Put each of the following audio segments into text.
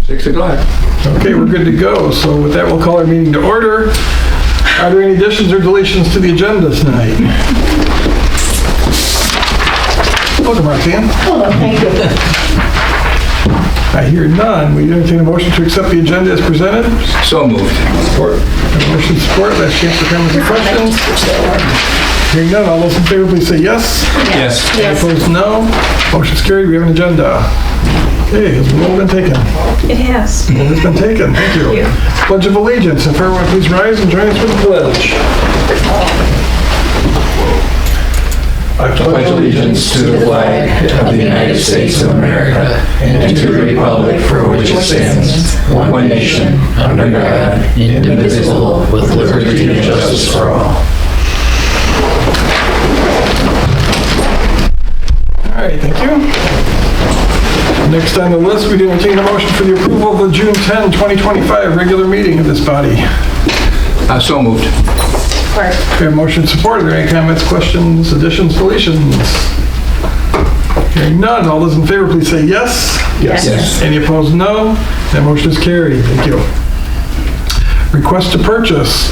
6 o'clock. Okay, we're good to go. So with that, we'll call our meeting to order. Are there any additions or deletions to the agenda tonight? Welcome, Roxanne. Hello, thank you. I hear none. We entertain a motion to accept the agenda as presented. So moved. Support. Motion support. Last chance for comments and questions. Hearing none. All those in favor, please say yes. Yes. Any opposed, no. Motion's carried. We have an agenda. Okay, has the roll been taken? It has. Roll has been taken. Thank you. Pledge of Allegiance. If everyone please rise and join us for the pledge. I pledge allegiance to the flag of the United States of America and to the republic for which it stands, one nation, under God, indivisible, with liberty and justice for all. All right, thank you. Next on the list, we entertain a motion for the approval of the June 10, 2025 regular meeting of this body. So moved. We have motion support. Are there any comments, questions, additions, deletions? Hearing none. All those in favor, please say yes. Yes. Any opposed, no. That motion is carried. Thank you. Request to purchase.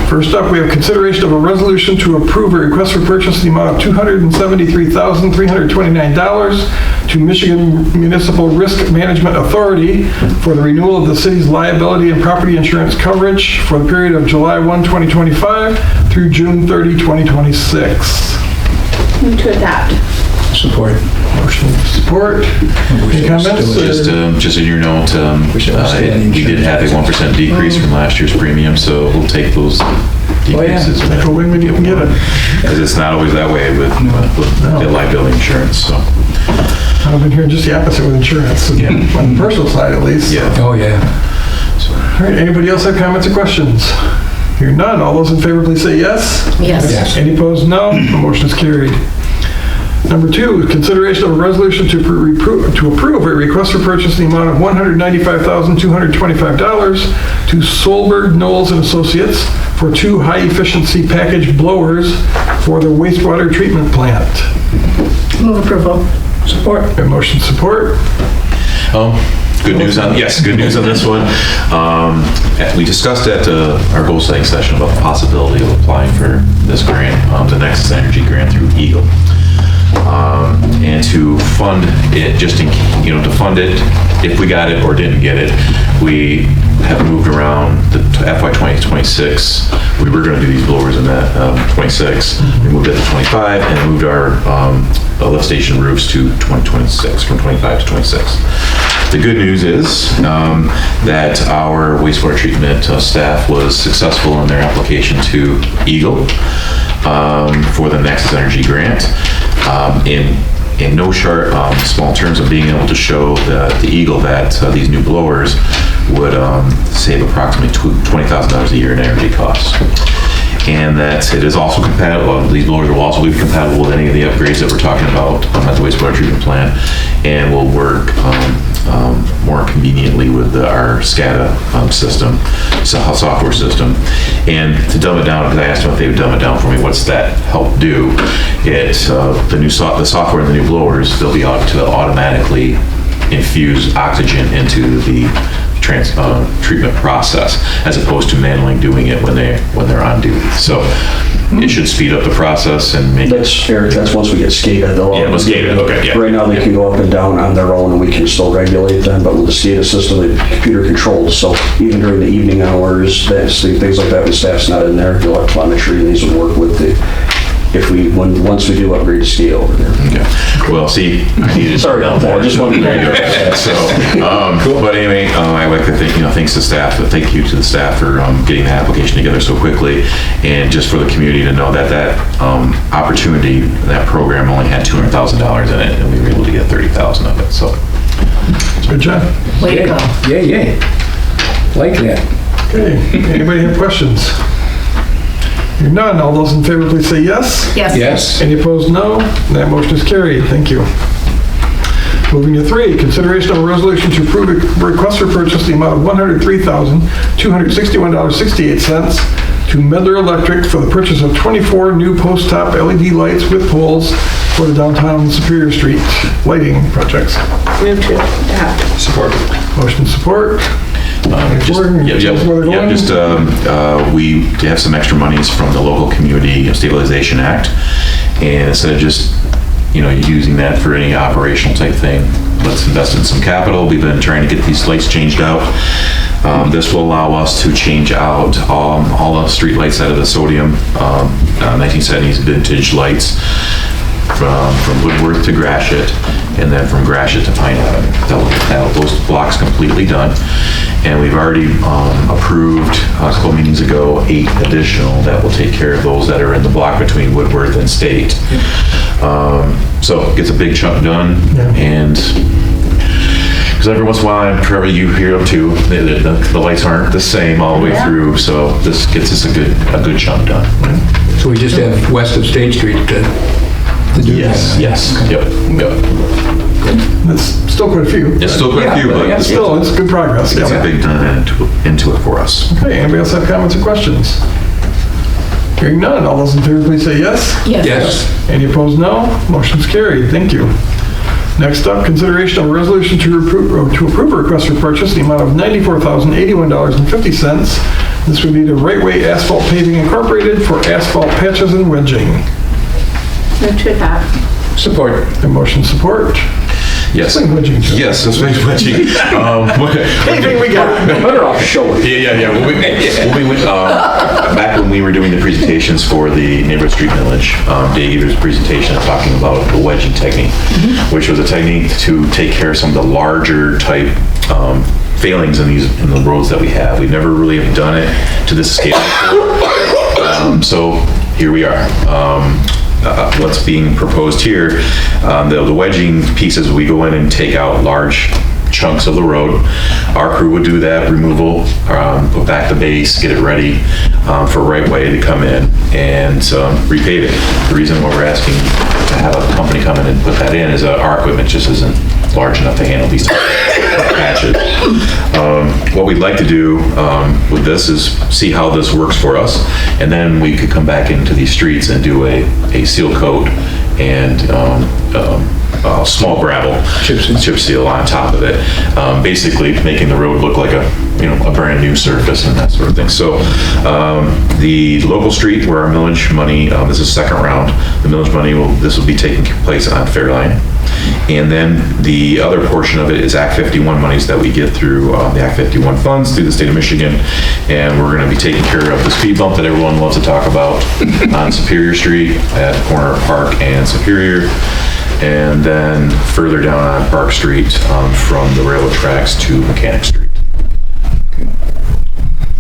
First up, we have consideration of a resolution to approve a request for purchase in the amount of $273,329 to Michigan Municipal Risk Management Authority for the renewal of the city's liability and property insurance coverage for the period of July 1, 2025 through June 30, 2026. Move to adopt. Support. Motion support. Any comments? Just in your note, we did have a 1% decrease from last year's premium, so we'll take those decreases. For when you can get it. Because it's not always that way with the liability insurance, so. I've been hearing just the opposite with insurance, on the personal side at least. Yeah. Oh, yeah. All right, anybody else have comments or questions? Hearing none, all those in favor please say yes. Yes. Any opposed, no. The motion is carried. Number two, consideration of a resolution to approve a request for purchase in the amount of $195,225 to Solberg, Knowles and Associates for 2 high-efficiency package blowers for the wastewater treatment plant. Move approval. Support. A motion support. Good news on this one. We discussed at our goal setting session about the possibility of applying for this grant, the Nexus Energy grant through Eagle. And to fund it, to fund it if we got it or didn't get it, we have moved around the FY 2026. We were going to do these blowers in that 26. We moved it to 25 and moved our lift station roofs to 2026, from 25 to 26. The good news is that our wastewater treatment staff was successful in their application to Eagle for the Nexus Energy grant. In no short, small terms of being able to show the Eagle that these new blowers would save approximately $20,000 a year in energy costs. And that it is also compatible, these blowers will also be compatible with any of the upgrades that we're talking about at the wastewater treatment plant, and will work more conveniently with our SCADA system, software system. And to dumb it down, because I asked them if they would dumb it down for me, what's that help do? The software in the new blowers, they'll be able to automatically infuse oxygen into the treatment process, as opposed to manually doing it when they're on duty. So it should speed up the process and make That's fair. That's once we get SCADA. once SCADA, okay, yeah. Right now they can go up and down on their own and we can still regulate them, but with the SCADA system, it's computer controlled. So even during the evening hours, things like that, when staff's not in there, the electrometry, these would work with the, once we do upgrade to SCADA over there. Okay. Well, see, I needed. Sorry about that. I just wanted to. So, but anyway, I like to think, thanks to staff, thank you to the staff for getting the application together so quickly, and just for the community to know that opportunity, that program only had $200,000 in it, and we were able to get $30,000 of it. So, Good job. Way to go. Yay. Like that. Okay, anybody have questions? Hearing none, all those in favor please say yes. Yes. Any opposed, no. That motion is carried. Thank you. Moving to 3, consideration of a resolution to approve a request for purchase in the amount of $103,261.68 to Medler Electric for the purchase of 24 new post-top LED lights with poles for the downtown Superior Street lighting projects. Move to adopt. Support. Motion support. Gordon, tell us where they're going? We have some extra monies from the Local Community Stabilization Act, and instead of just, using that for any operational type thing, let's invest in some capital. We've been trying to get these lights changed out. This will allow us to change out all the street lights out of the sodium 1970s vintage lights from Woodworth to Gratiot, and then from Gratiot to Pine Avenue. That'll have those blocks completely done. And we've already approved, a couple meetings ago, 8 additional that will take care of those that are in the block between Woodworth and State. So it gets a big chunk done, and because every once in a while, Trevor, you hear them too, the lights aren't the same all the way through, so this gets us a good chunk done. So we just have west of State Street to do that. Yes, yep. That's still quite a few. It's still quite a few, but But still, it's good progress. it's a big done into it for us. Okay, anybody else have comments or questions? Hearing none, all those in favor please say yes. Yes. Any opposed, no. Motion's carried. Thank you. Next up, consideration of a resolution to approve a request for purchase in the amount of $94,081.50. This would be to Right Way Asphalt Paving Incorporated for asphalt patches and wedging. Move to adopt. Support. The motion support. Yes. Explain wedging. Yes, that's wedging. Anything we got. Better off showing. Yeah. Back when we were doing the presentations for the neighborhood street millage, Dave gave his presentation talking about the wedging technique, which was a technique to take care of some of the larger type failings in the roads that we have. We've never really done it to this scale before. So here we are. What's being proposed here, the wedging pieces, we go in and take out large chunks of the road. Our crew would do that removal, put back the base, get it ready for Right Way to come in and repave it. The reason why we're asking to have a company come in and put that in is our equipment just isn't large enough to handle these patches. What we'd like to do with this is see how this works for us, and then we could come back into these streets and do a seal coat and small gravel chip seal on top of it, basically making the road look like a brand new surface and that sort of thing. So the local street where our millage money, this is second round, the millage money this will be taking place on Fairline. And then the other portion of it is Act 51 monies that we get through the Act 51 funds through the state of Michigan. And we're going to be taking care of the speed bump that everyone loves to talk about on Superior Street at the corner of Park and Superior. And then further down on Park Street from the railroad tracks to Mechanic Street.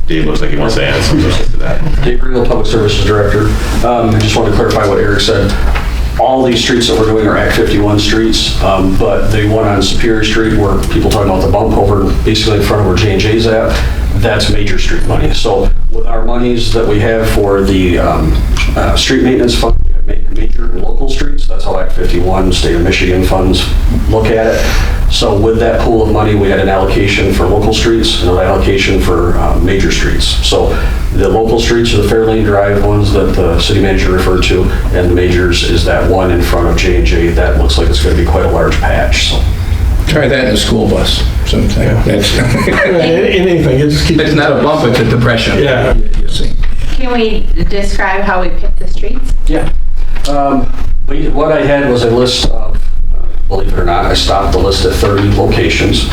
Dave looks like he wants to add something to that. Dave Real, Public Services Director. I just wanted to clarify what Eric said. All these streets that we're doing are Act 51 streets, but the one on Superior Street where people talk about the bump over basically in front of where J&J's at, that's major street money. So with our monies that we have for the street maintenance fund, we have major and local streets. That's how Act 51 state of Michigan funds look at it. So with that pool of money, we had an allocation for local streets and an allocation for major streets. So the local streets are the Fairlane Drive ones that the city manager referred to, and the majors is that one in front of J&J. That looks like it's going to be quite a large patch. So. Try that in a school bus sometime. That's Anything, it just keeps. it's not a bump, it's a depression. Yeah. You see. Can we describe how we pick the streets? Yeah. What I had was a list of, believe it or not, I stopped the list at 30 locations.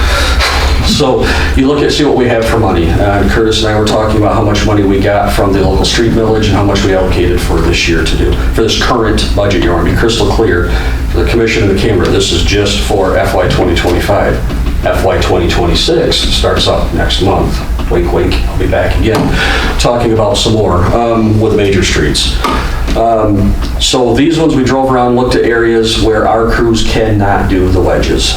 So you look at, see what we have for money. Curtis and I were talking about how much money we got from the local street millage and how much we allocated for this year to do. For this current budget year, I want to be crystal clear. For the commission and the camera, this is just for FY 2025. FY 2026 starts up next month. Wink, wink, I'll be back again, talking about some more with major streets. So these ones we drove around, looked at areas where our crews cannot do the wedges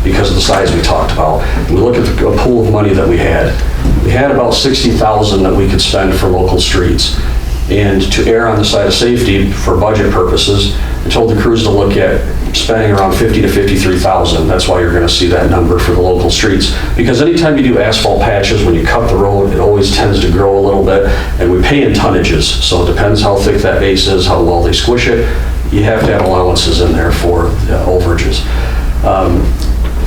because of the size we talked about. We look at the pool of money that we had. We had about $60,000 that we could spend for local streets. And to err on the side of safety for budget purposes, I told the crews to look at spending around $50,000 to $53,000. That's why you're going to see that number for the local streets. Because anytime you do asphalt patches, when you cut the road, it always tends to grow a little bit, and we pay in tonnages. So it depends how thick that base is, how well they squish it. you have to have allowances in there for overages.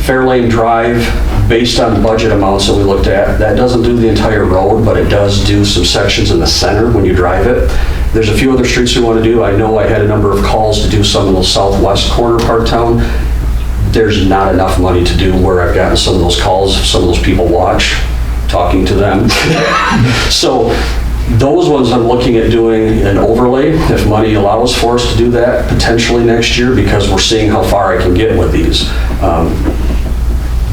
Fairlane Drive, based on budget amounts that we looked at, that doesn't do the entire road, but it does do some sections in the center when you drive it. There's a few other streets we want to do. I know I had a number of calls to do some in the southwest corner part of town. There's not enough money to do where I've gotten some of those calls. Some of those people watch, talking to them. So those ones I'm looking at doing an overlay, if money allows for us to do that potentially next year, because we're seeing how far I can get with these.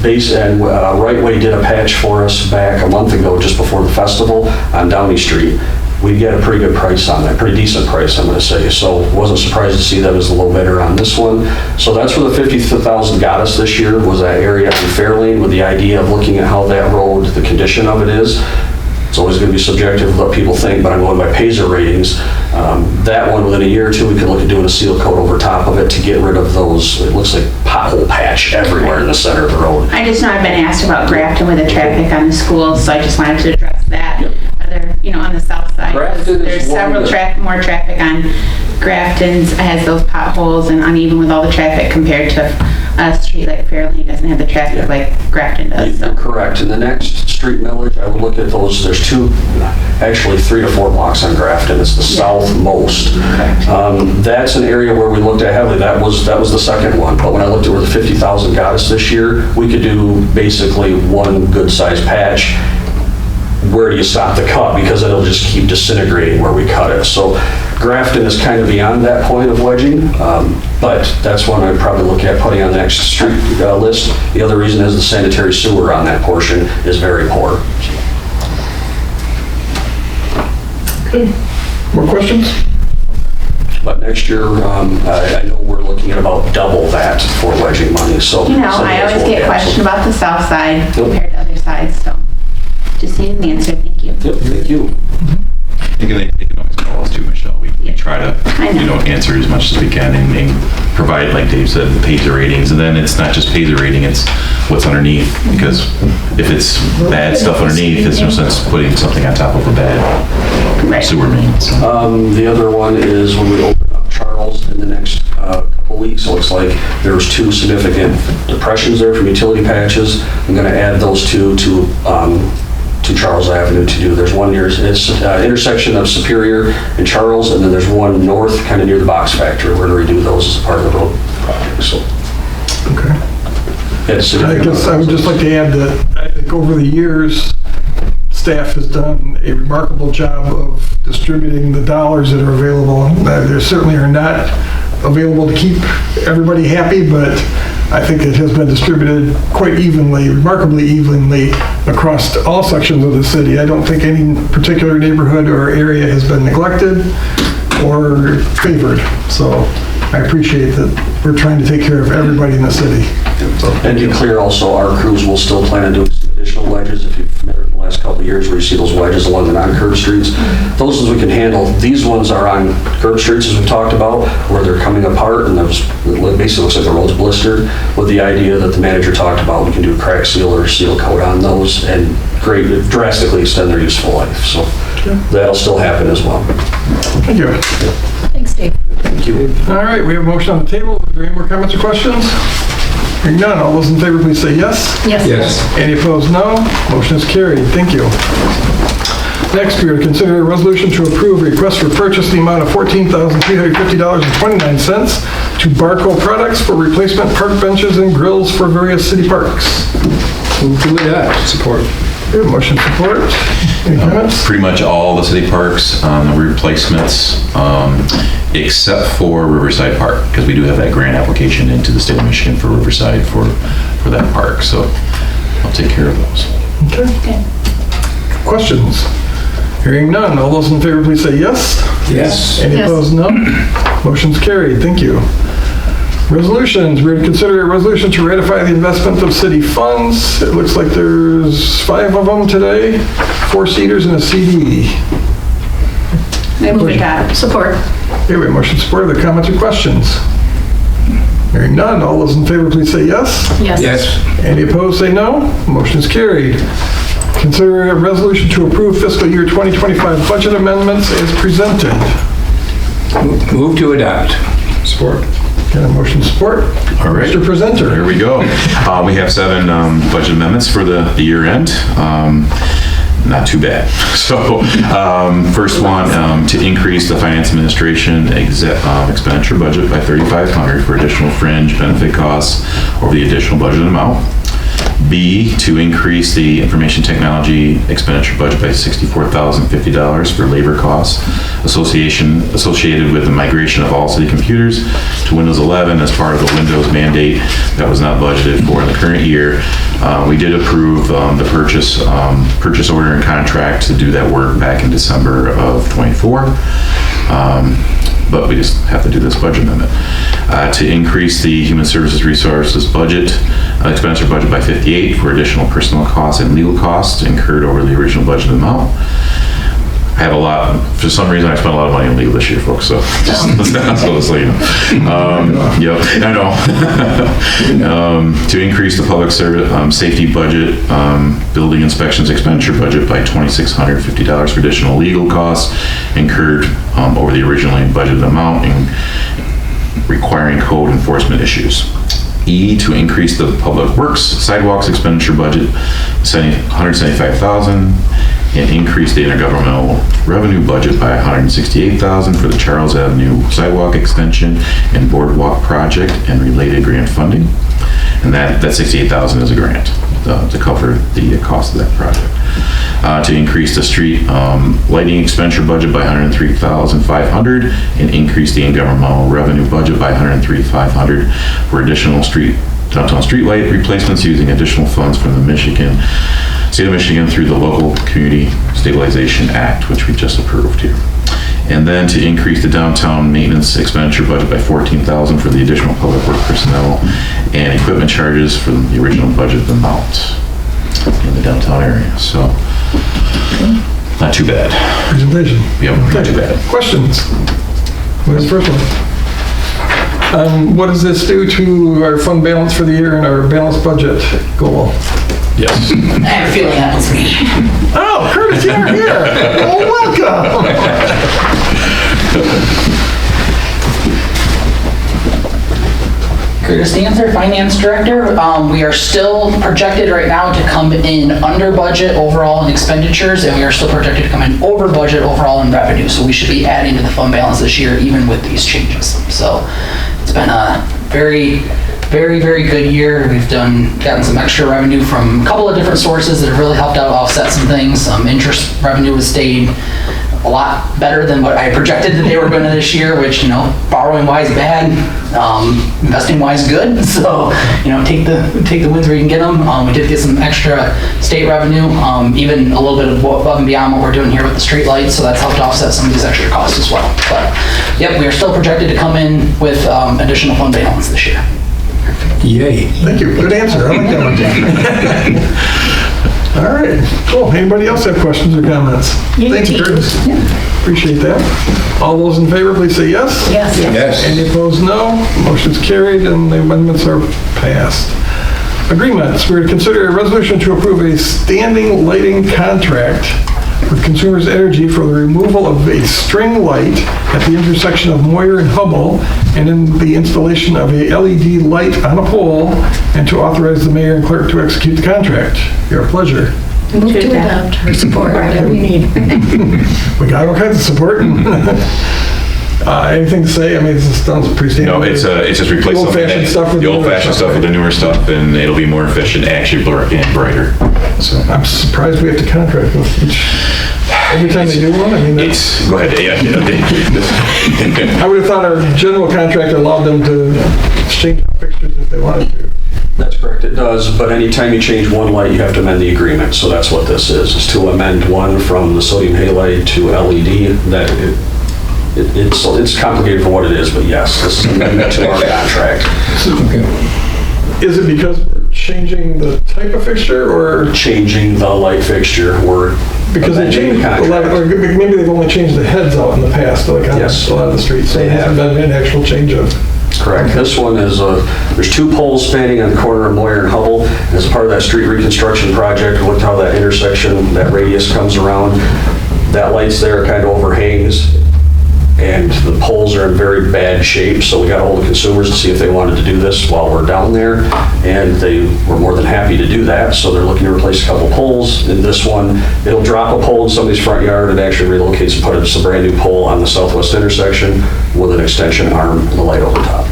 Right Way did a patch for us back a month ago, just before the festival on Downey Street. We get a pretty good price on that, pretty decent price, I'm gonna say. So wasn't surprised to see that as the low bidder on this one. So that's where the 50,000 got us this year, was that area in Fairlane, with the idea of looking at how that road, the condition of it is. It's always gonna be subjective of what people think, but I'm going by Paisley ratings. That one, within a year or two, we could look at doing a seal coat over top of it to get rid of those, it looks like pothole patch everywhere in the center of the road. I just know I've been asked about Grafton with the traffic on the schools, so I just wanted to address that. Yep. Other, on the south side. Grafton is There's one several that- more traffic on Grafton's, has those potholes and uneven with all the traffic compared to a street like Fairlane doesn't have the traffic Yeah. like Grafton does. You're So. correct. In the next street millage, I would look at those, there's actually 3 to 4 blocks on Grafton. It's the southmost. That's an area where we looked at heavily. That was the second one. But when I looked at where the 50,000 got us this year, we could do basically one good-sized patch. Where do you stop the cut? Because it'll just keep disintegrating where we cut it. So Grafton is kind of beyond that point of wedging, but that's one I'd probably look at putting on the next street list. The other reason is the sanitary sewer on that portion is very poor. More questions? But next year, I know we're looking at about double that for wedging money, so. I always get questioned about the south side compared to other sides, so just need an answer, thank you. Yep, thank you. They can always call us too, Michelle. We try to, I know. answer as much as we can and provide, like Dave said, the Paisley ratings. And then it's not just Paisley rating, it's what's underneath. Because if it's bad stuff underneath, there's no sense putting something on top of a bad sewer main. So. The other one is when we open up Charles in the next couple weeks. It looks like there was 2 significant depressions there from utility patches. I'm going to add those 2 to Charles Avenue to do. There's one near, it's intersection of Superior and Charles, and then there's one north, kind of near the box factory. We're going to redo those as part of the road project, so. Okay. I guess I would just like to add that I think over the years, staff has done a remarkable job of distributing the dollars that are available. There certainly are not available to keep everybody happy, but I think it has been distributed quite evenly, remarkably evenly across all sections of the city. I don't think any particular neighborhood or area has been neglected or favored. So I appreciate that we're trying to take care of everybody in the city. And to be clear also, our crews will still plan on doing some additional wedges. If you've met in the last couple of years where you see those wedges along the non-curb streets, those ones we can handle. These ones are on curb streets, as we talked about, where they're coming apart and it basically looks like the road's blistered, with the idea that the manager talked about, we can do a crack seal or seal coat on those and drastically extend their useful life. So that'll still happen as well. Thank you. Thanks, Dave. Thank you. All right, we have a motion on the table. Are there any more comments or questions? Hearing none, all those in favor, please say yes. Yes. Yes. Any opposed, no. Motion is carried. Thank you. Next, we are to consider a resolution to approve a request for purchase in the amount of $14,350.29 to Barco Products for replacement park benches and grills for various city parks. Move to adopt. Support. Okay, motion support. Any comments? Pretty much all the city parks on the replacements, except for Riverside Park, because we do have that grant application into the state of Michigan for Riverside for that park. So I'll take care of those. Okay. Questions? Hearing none, all those in favor, please say yes. Yes. Any Yes. opposed, no. Motion's carried. Thank you. Resolutions, we're to consider a resolution to ratify the investment of city funds. It looks like there's 5 of them today, 4-seaters and a CD. Move it up. Support. Okay, we have motion support. Are there comments or questions? Hearing none, all those in favor, please say yes. Yes. Yes. Any opposed, say no. Motion is carried. Consider a resolution to approve fiscal year 2025 budget amendments as presented. Move to adopt. Support. Got a motion support. All right. Mr. Presenter. Here we go. We have 7 budget amendments for the year end. Not too bad. So, first one, to increase the finance administration expenditure budget by $3,500 for additional fringe benefit costs over the additional budget amount. B, to increase the information technology expenditure budget by $64,050 for labor costs associated with the migration of all city computers to Windows 11 as part of the Windows mandate that was not budgeted for in the current year. We did approve the purchase order and contract to do that work back in December of '24. But we just have to do this budget amendment. To increase the human services resources budget, expenditure budget by 58 for additional personnel costs and legal costs incurred over the original budget amount. I have a lot, for some reason I spent a lot of money on legal this year, folks, so just so you know. Yep, I know. To increase the public service safety budget, building inspections expenditure budget by $2,650 for additional legal costs incurred over the originally budgeted amount and requiring code enforcement issues. E, to increase the public works sidewalks expenditure budget $175,000 and increase the intergovernmental revenue budget by $168,000 for the Charles Avenue sidewalk extension and boardwalk project and related grant funding. And that $68,000 is a grant to cover the cost of that project. To increase the street lighting expenditure budget by $103,500 and increase the intergovernmental revenue budget by $103,500 for additional downtown street light replacements using additional funds from the State of Michigan through the Local Community Stabilization Act, which we just approved here. And then to increase the downtown maintenance expenditure budget by $14,000 for the additional public work personnel and equipment charges from the original budget amount in the downtown area. So, not too bad. Presentation. Yep, not too bad. Questions? What's the first one? What does this do to our fund balance for the year and our balanced budget goal? Yes. I have a feeling that was me. Oh, Curtis, you're here. Well, welcome. Curtis Dancer, Finance Director. We are still projected right now to come in under budget overall in expenditures, and we are still projected to come in over budget overall in revenue. So we should be adding to the fund balance this year, even with these changes. So it's been a very, very, very good year. We've gotten some extra revenue from a couple of different sources that have really helped out offset some things. Some interest revenue has stayed a lot better than what I projected that they were going to this year, which, borrowing wise bad, investing wise good. So, take the wins where you can get them. We did get some extra state revenue, even a little bit above and beyond what we're doing here with the street lights. So that's helped offset some of these extra costs as well. But yep, we are still projected to come in with additional fund balance this year. Yay. Thank you. Good answer. I like that one. All right, cool. Anybody else have questions or comments? Thank you, Curtis. Appreciate that. All those in favor, please say yes. Yes. Yes. Any opposed, no. Motion's carried and the amendments are passed. Agreements. We're to consider a resolution to approve a standing lighting contract with Consumers Energy for the removal of a string light at the intersection of Moyer and Hubble and in the installation of a LED light on a pole, and to authorize the mayor and clerk to execute the contract. Your pleasure. Move to adopt or support, whatever you need. We got all kinds of support. Anything to say? I mean, this sounds pretty standard. No, it's just replace The old-fashioned stuff with the the newer old-fashioned stuff, stuff with the newer stuff, and it'll be more efficient, actually, and brighter. So I'm surprised we have to contract with each. Every time they do one, I mean, that's, go ahead. Yeah. I would have thought our general contract allowed them to exchange fixtures if they wanted to. That's correct, it does, but anytime you change one light, you have to amend the agreement, so that's what this is to amend one from the sodium halide to LED. That it's complicated for what it is, but yes, this is an amendment to our contract. Is it because we're changing the type of fixture, or Changing the light fixture, we're because they amending changed the a lot, or contract. maybe they've only changed the heads out in the past, like on Yes. a lot of the streets, so They it hasn't have. been an actual change of. Correct. This one is, there's 2 poles spanning on the corner of Moyer and Hubble. As part of that street reconstruction project, look how that intersection, that radius comes around. That light's there, kind of overhangs and the poles are in very bad shape, so we got all the consumers to see if they wanted to do this while we're down there, and they were more than happy to do that, so they're looking to replace a couple poles. In this one, it'll drop a pole in somebody's front yard, it actually relocates and puts a brand new pole on the southwest intersection with an extension arm and a light over top.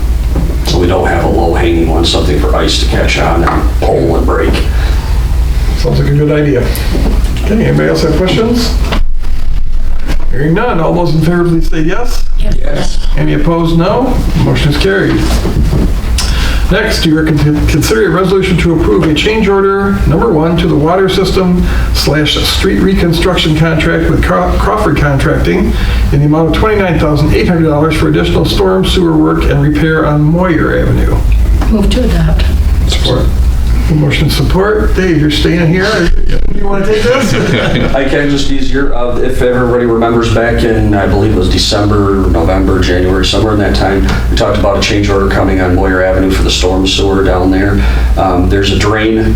So we don't have a low-hanging one, something for ice to catch on and pull and break. Sounds like a good idea. Okay, anybody else have questions? Hearing none, all those in favor please say yes. Yes. Any opposed, no. Motion is carried. Next, you are consider a resolution to approve a change order number 1 to the water system / street reconstruction contract with Crawford Contracting in the amount of $29,800 for additional storm sewer work and repair on Moyer Avenue. Move to adopt. Support. Motion support. Dave, you're staying here. You want to take this? I can, just easier. If everybody remembers back in, I believe it was December, November, January, somewhere in that time, we talked about a change order coming on Moyer Avenue for the storm sewer down there. There's a drain.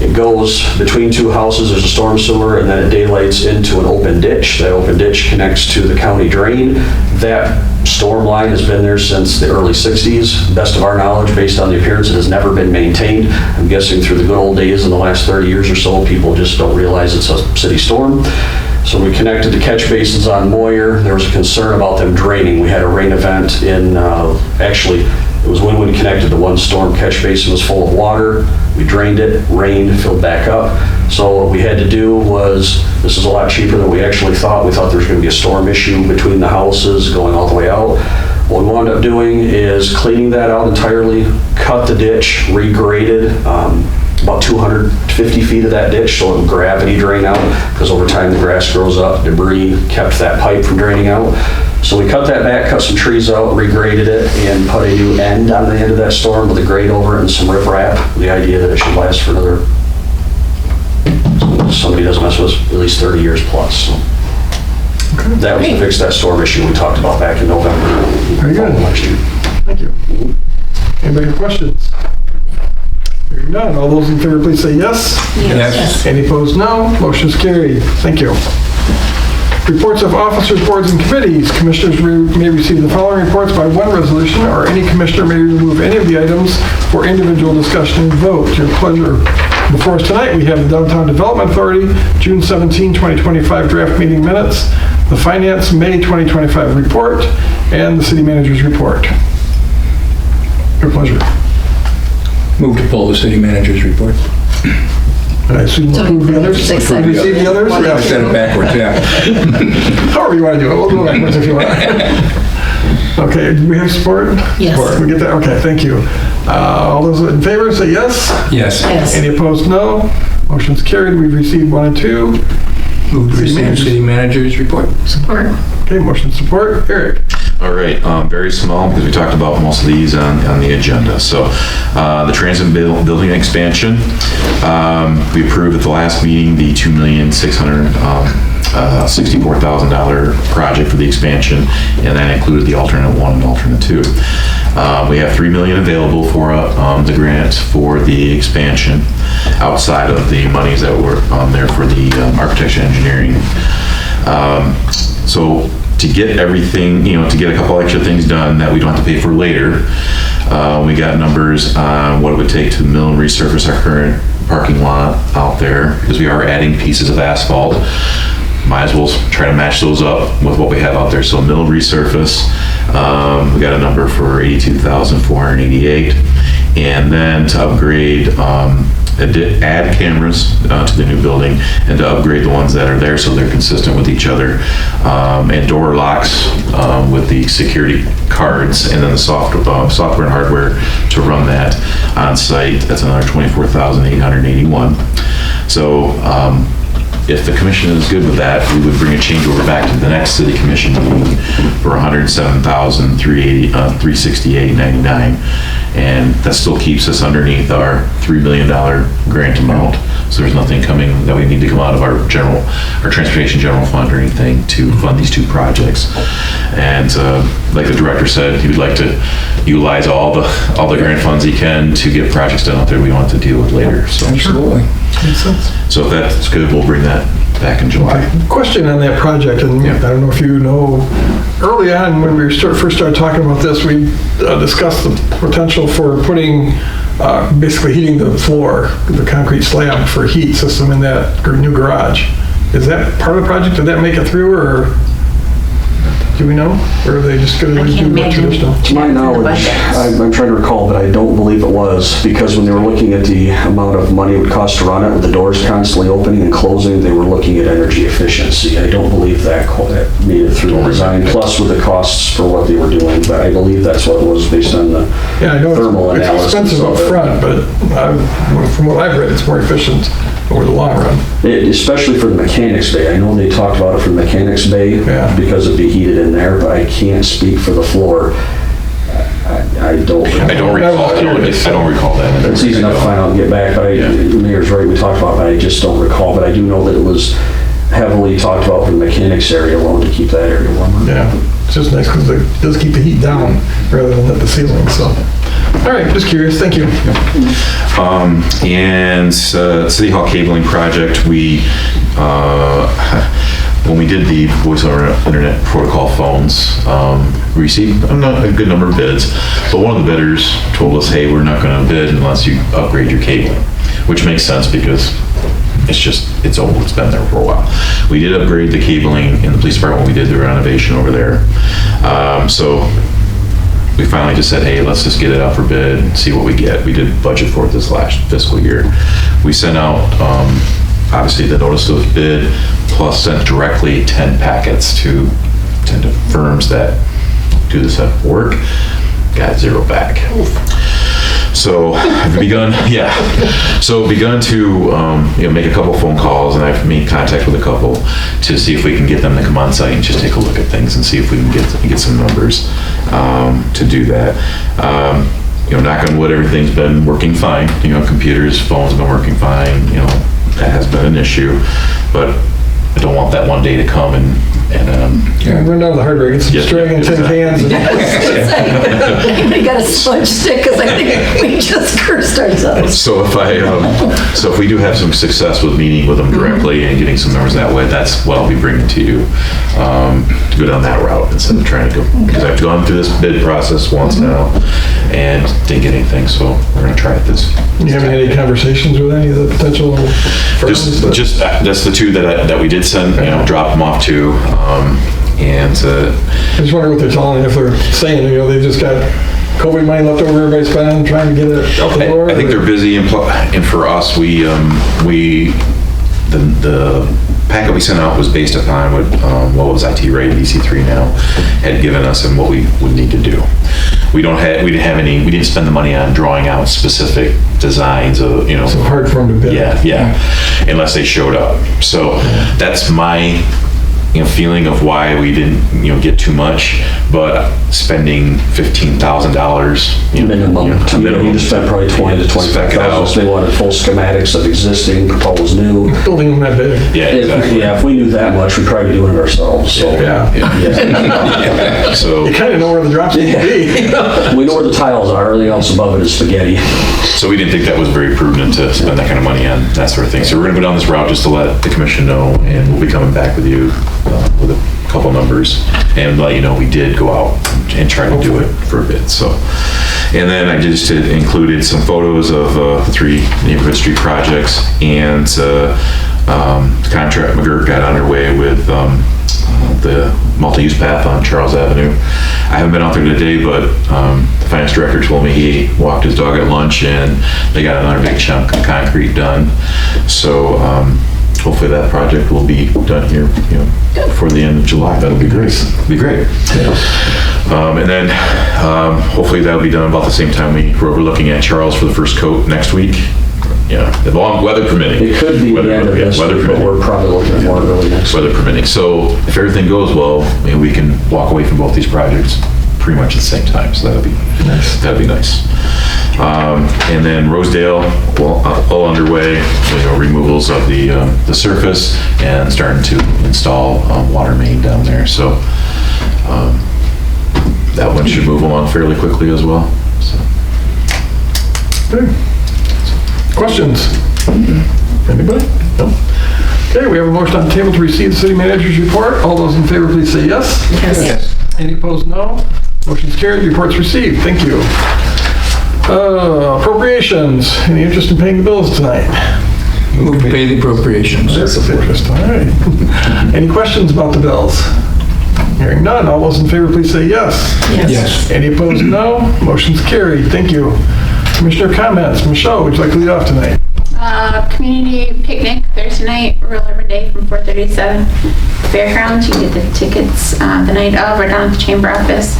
It goes between two houses, there's a storm sewer, and then it daylights into an open ditch. That open ditch connects to the county drain. That storm line has been there since the early 60s. Best of our knowledge, based on the appearance, it has never been maintained. I'm guessing through the good old days in the last 30 years or so, people just don't realize it's a city storm. So we connected the catch basins on Moyer. There was a concern about them draining. We had a rain event in, actually, it was when we connected the one storm catch basin was full of water. We drained it, rained, filled back up. So what we had to do was, this is a lot cheaper than we actually thought. We thought there was going to be a storm issue between the houses going all the way out. What we wound up doing is cleaning that out entirely, cut the ditch, regraded, about 250 feet of that ditch, so it'll gravity drain out, because over time the grass grows up, debris kept that pipe from draining out. So we cut that back, cut some trees out, regraded it, and put a new end on the end of that storm with a grate over it and some riprap. The idea that it should last for another, so somebody doesn't mess with us, at least 30 years plus. So that was to fix that storm issue we talked about back in November. Very good. Last year. Thank you. Anybody have questions? Hearing none, all those in favor please say yes. Yes. Any opposed, no. Motion is carried. Thank you. Reports of officers, boards, and committees. Commissioners may receive the following reports by one resolution, or any commissioner may remove any of the items for individual discussion and vote. Your pleasure. Before us tonight, we have the Downtown Development Authority, June 17, 2025 draft meeting minutes, the Finance May 2025 report, and the City Manager's report. Your pleasure. Move to pull the city manager's report. I assume we'll approve the others? Accept. Receive the others? I said it backwards, yeah. However you want to do it. We'll do it backwards if you want. Okay, do we have support? Yes. Support. We get that? Okay, thank you. All those in favor say yes. Yes. Yes. Any opposed, no. Motion's carried. We've received 1 and 2. Move to receive city manager's report. Support. Okay, motion support. Eric. All right, very small, because we talked about most of these on the agenda. So the transit building expansion, we approved at the last meeting the $2,664,000 project for the expansion, and that included the alternate 1 and alternate 2. We have $3 million available for the grant for the expansion outside of the monies that were there for the architecture and engineering. So to get everything, to get a couple extra things done that we don't have to pay for later, we got numbers on what it would take to mill and resurface our current parking lot out there, because we are adding pieces of asphalt. Might as well try to match those up with what we have out there. So mill and resurface, we got a number for $82,488, and then to upgrade, add cameras to the new building, and to upgrade the ones that are there so they're consistent with each other, and door locks with the security cards, and then the software and hardware to run that on site. That's another $24,881. So if the commission is good with that, we would bring a change order back to the next city commission meeting for $107,368.99. And that still keeps us underneath our $3 million grant amount. So there's nothing coming that we need to come out of our transportation general fund or anything to fund these 2 projects. And like the director said, he would like to utilize all the grant funds he can to get projects done out there we want to deal with later. So Absolutely. Makes sense. So if that's good, we'll bring that back in July. Question on that project, and Yeah. I don't know if you know, early on when we first started talking about this, we discussed the potential for putting, basically heating the floor, the concrete slab for heat system in that new garage. Is that part of the project? Did that make it through, or do we know? Or are they just going to I can't do what imagine. traditional? To my Yeah, it's in the knowledge, budgets. I'm trying to recall, but I don't believe it was, because when they were looking at the amount of money it would cost to run it, with the doors constantly opening and closing, they were looking at energy efficiency. I don't believe that made it through the design, plus with the costs for what they were doing, but I believe that's what it was based on the Yeah, I know thermal it's analysis. expensive up of it. front, but from what I've read, it's more efficient over the long run. Especially for the mechanics bay. I know they talked about it for the mechanics bay Yeah. because it'd be heated in there, but I can't speak for the floor. I don't. I don't recall, I don't recall that. It's easy enough to find out and get back, but the mayor's right, we talked about it, but I just don't recall. But I do know that it was heavily talked about for the mechanics area alone to keep that area warmer. Yeah, it's just nice because it does keep the heat down rather than at the ceiling, so. All right, just curious, thank you. And City Hall cabling project, we, when we did the voice over internet protocol phones, received a good number of bids, but one of the bidders told us, hey, we're not gonna bid unless you upgrade your cabling, which makes sense because it's old, it's been there for a while. We did upgrade the cabling in the police department when we did the renovation over there. So we finally just said, hey, let's just get it out for bid and see what we get. We did budget for it this last fiscal year. We sent out, obviously, the notice of bid, plus sent directly 10 packets to 10 firms that do this type of work. Got 0 back. So I've begun to make a couple phone calls, and I've made contact with a couple to see if we can get them to come on site and just take a look at things and see if we can get some numbers to do that. Knock on wood, everything's been working fine. Computers, phones have been working fine. That has been an issue, but I don't want that one day to come and Run down the hardware, get some Yeah, string and tin cans. and- Anybody got a smudge stick? Because I think we just cursed ourselves. So if we do have some success with meeting with them directly and getting some numbers that way, that's what I'll be bringing to you, to go down that route instead of trying to go, because I've gone through this bid process once now and didn't get anything, so we're gonna try it this. You having any conversations with any of the potential firms? Just that's the two that we did send, drop them off to, and I just wonder what they're telling, if they're saying, they've just got COVID money left over, everybody's spending, trying to get it out the door. I think they're busy, and for us, the packet we sent out was based upon what was IT rated, EC3 now, had given us and what we would need to do. We didn't spend the money on drawing out specific designs of, So hard for them to bid. Yeah, unless they showed up. So that's my feeling of why we didn't get too much, but spending $15,000 Minimum. You just spent probably 20 to Spec it out. 25,000. So they wanted full schematics of existing, proposed new. Building them that big. Yeah, exactly. If we knew that much, we'd probably be doing it ourselves, so. Yeah. So You kind of know where the drops need to be. We know where the tiles are, everything else above it is spaghetti. we didn't think that was very prudent to spend that kind of money on that sort of thing. So we're gonna go down this route just to let the commission know, and we'll be coming back with you with a couple numbers and let you know we did go out and try to do it for a bit. So, and then I just included some photos of the 3 neighborhood street projects, and contract McGirt got underway with the multi-use path on Charles Avenue. I haven't been out there today, but the finance director told me he walked his dog at lunch and they got another big chunk of concrete done. So hopefully that project will be done here, before the end of July. That'll be great. Be great. And then hopefully that'll be done about the same time we're looking at Charles for the first coat next week. The long weather permitting. It could be the end of this weather week, but permitting. we're probably looking at more early next week. Weather permitting. So if everything goes well, maybe we can walk away from both these projects pretty much at the same time. So that'll be nice. And then Rosedale, all underway, removals of the surface and starting to install water main down there. So that one should move along fairly quickly as well. So. Good. Questions Anybody? No? Okay, we have a motion on the table to receive the city manager's report. All those in favor, please say yes. Yes. Any opposed, no. Motion's carried, report's received. Thank you. Appropriations. Any interest in paying the bills tonight? Move to pay the appropriations. There's some interest, all right. Any questions about the bills? Hearing none, all those in favor, please say yes. Yes. Any opposed, no. Motion's carried. Thank you. Commissioner comments. Michelle, would you like to lead off tonight? Community picnic Thursday night, Rural Urban Day from 4:30 to 7. Fairgrounds, you get the tickets the night of or down at the chamber office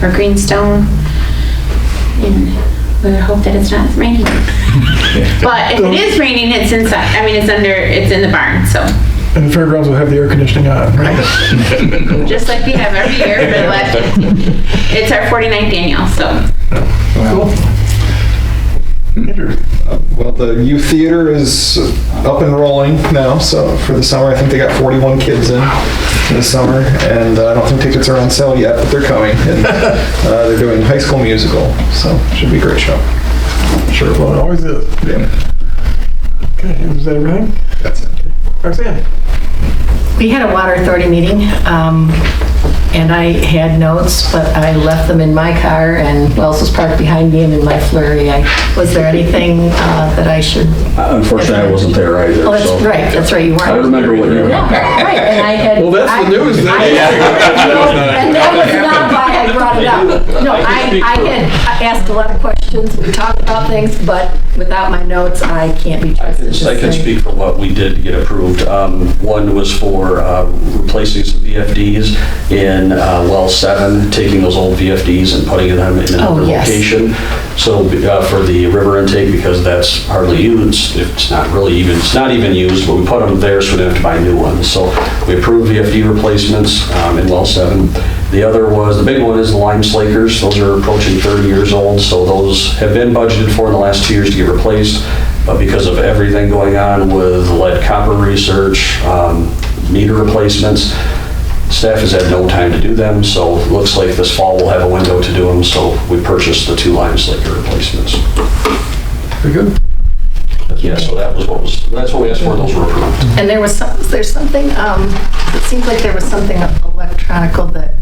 or Greenstone. And we would hope that it's not raining. But if it is raining, it's inside. I mean, it's in the barn, so. And the fairgrounds will have the air conditioning on, right? Just like we have every year for the last, it's our 49th annual, so. Cool. Andrew. Well, the youth theater is up and rolling now, so for the summer, I think they got 41 kids in this summer, and I don't think tickets are on sale yet, but they're coming. And they're doing High School Musical, so should be a great show. Sure, well, it always is. Yeah. Okay, is that everything? That's it. Roxanne? We had a water authority meeting, and I had notes, but I left them in my car, and Wells was parked behind me and in my flurry. Was there anything that I should? Unfortunately, I wasn't there either. Oh, so that's right, you weren't. I remember what you were. Yeah, right, and I had. Well, that's the news then. And that was not why I brought it up. No, I had asked a lot of questions, we talked about things, but without my notes, I can't be trusted. I can speak for what we did get approved. One was for replacing some VFDs in well 7, taking those old VFDs and putting them in another location. So for the river intake, because that's hardly used, it's not even used, but we put them there so we don't have to buy new ones. So we approved VFD replacements in well 7. The big one is the lime slakers. Those are approaching 30 years old, so those have been budgeted for in the last 2 years to get replaced. But because of everything going on with lead copper research, meter replacements, staff has had no time to do them, so it looks like this fall we'll have a window to do them, so we purchased the 2 lime slaker replacements. Very good. Yeah, so that's what we asked for, those were approved. And there's something, it seems like there was something electronical that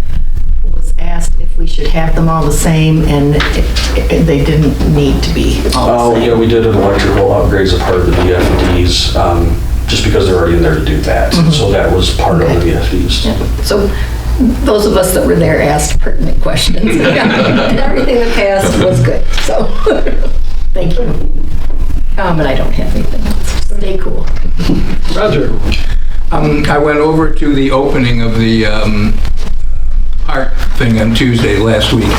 was asked if we should have them all the same, and they didn't need to be all the same. Oh, yeah, we did an electrical upgrades of part of the VFDs, just because they're already in there to do that. So that was part of the VFDs. Yeah. So those of us that were there asked pertinent questions. And everything that passed was good, so thank you. But I don't have anything else. Stay cool. Roger? I went over to the opening of the art thing on Tuesday last week,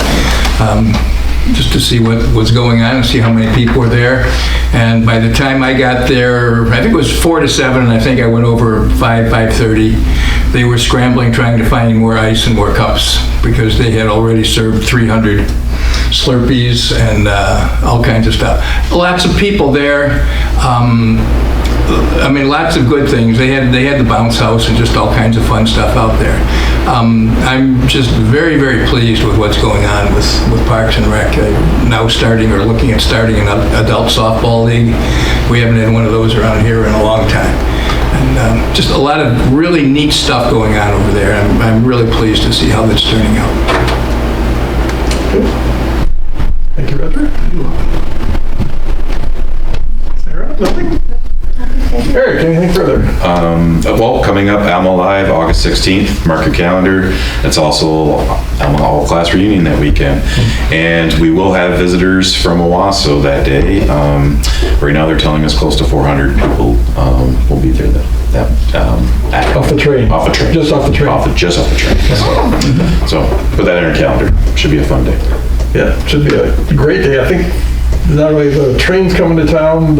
just to see what was going on and see how many people were there. And by the time I got there, I think it was 4 to 7, and I think I went over 5:30. They were scrambling, trying to find more ice and more cups because they had already served 300 Slurpees and all kinds of stuff. Lots of people there. I mean, lots of good things. They had the bounce house and just all kinds of fun stuff out there. I'm just very, very pleased with what's going on with Parks and Rec. Now looking at starting an adult softball league. We haven't had one of those around here in a long time. And just a lot of really neat stuff going on over there. I'm really pleased to see how that's turning out. Thank you, Roger. Sarah, nothing? Eric, anything further? Well, coming up, Alma Live, August 16th. Mark your calendar. It's also Alma all-class reunion that weekend. And we will have visitors from Owasso that day. Right now, they're telling us close to 400 people will be there Off the train. Off the train. Just off the train. Just off the train. So put that in your calendar. Should be a fun day. Yeah, should be a great day. I think not only the train's coming to town,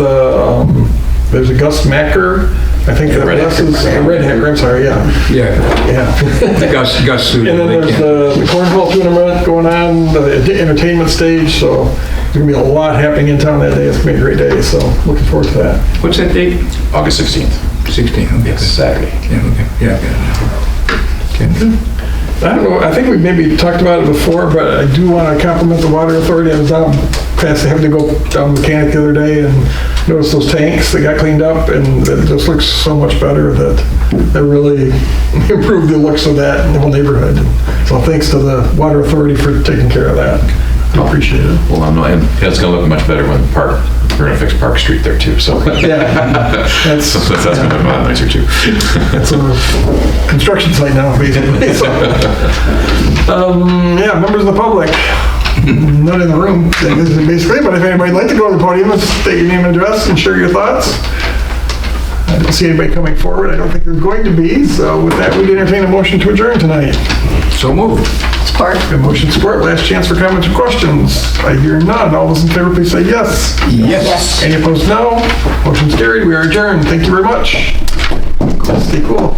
there's a Gus Macker. I think that Red Gus is Red Hacker. I'm sorry. Yeah. Yeah. Gus suit. And then there's the cornhole tournament going on, the entertainment stage. So there's gonna be a lot happening in town that day. It's gonna be a great day. So looking forward to that. What's that date? August 16th. 16. Okay. Saturday. Yeah. Okay. Yeah. Okay. I don't know, I think we maybe talked about it before, but I do want to compliment the water authority. I was down past, having to go down Mechanic the other day and noticed those tanks that got cleaned up, and it just looks so much better that really improved the looks of that in the whole neighborhood. So thanks to the water authority for taking care of that. I appreciate it. Well, and it's gonna look much better when we're gonna fix Park Street there too, so. Yeah, that's gonna be a lot nicer too. it's a construction site now, basically. So, yeah, members of the public, not in the room, basically, but if anybody'd like to go to the podium and state your name and address and share your thoughts. I don't see anybody coming forward. I don't think there's going to be. So with that, we'd entertain a motion to adjourn tonight. So moved. Support. A motion support. Last chance for comments or questions. I hear none. All those in favor, please say yes. Yes. Any opposed, no. Motion's carried. We are adjourned. Thank you very much. Stay cool.